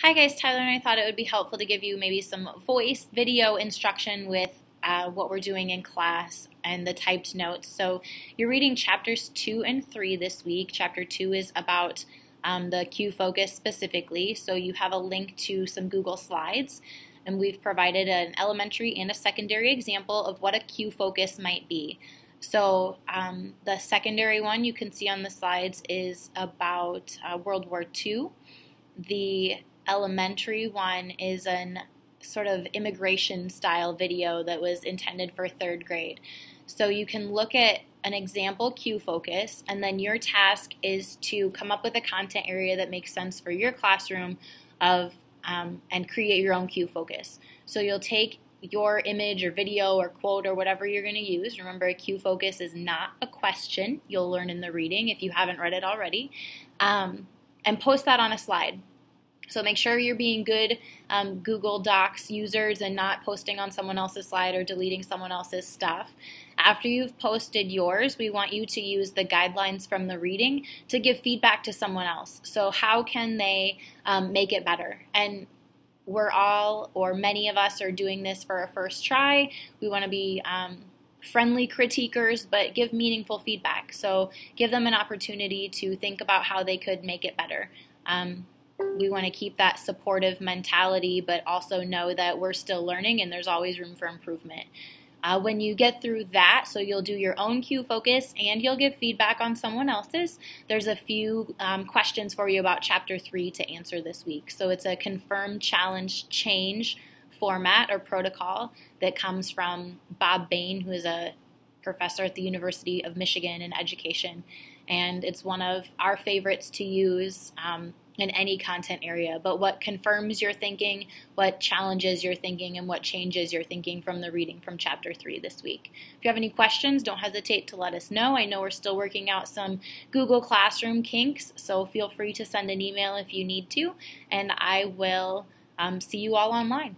Hi guys, Tyler and I thought it would be helpful to give you maybe some voice video instruction with what we're doing in class and the typed notes. So you're reading chapters 2 and 3 this week. Chapter 2 is about the Q focus specifically. So you have a link to some Google Slides, and we've provided an elementary and a secondary example of what a Q focus might be. So the secondary one you can see on the slides is about World War II. The elementary one is an sort of immigration style video that was intended for third grade. So you can look at an example Q focus, and then your task is to come up with a content area that makes sense for your classroom and create your own Q focus. So you'll take your image or video or quote or whatever you're going to use. Remember, a Q focus is not a question. You'll learn in the reading if you haven't read it already. And post that on a slide. So make sure you're being good Google Docs users and not posting on someone else's slide or deleting someone else's stuff. After you've posted yours, we want you to use the guidelines from the reading to give feedback to someone else. So how can they make it better? And we're all, or many of us, are doing this for a first try. We want to be friendly critiquers, but give meaningful feedback. So give them an opportunity to think about how they could make it better. We want to keep that supportive mentality, but also know that we're still learning and there's always room for improvement. When you get through that, so you'll do your own Q focus and you'll give feedback on someone else's, there's a few questions for you about Chapter 3 to answer this week. So it's a confirm, challenge, change format or protocol that comes from Bob Bain, who is a professor at the University of Michigan in education. And it's one of our favorites to use in any content area. But what confirms your thinking, what challenges your thinking, and what changes your thinking from the reading from Chapter 3 this week. If you have any questions, don't hesitate to let us know. I know we're still working out some Google Classroom kinks, so feel free to send an email if you need to, and I will see you all online.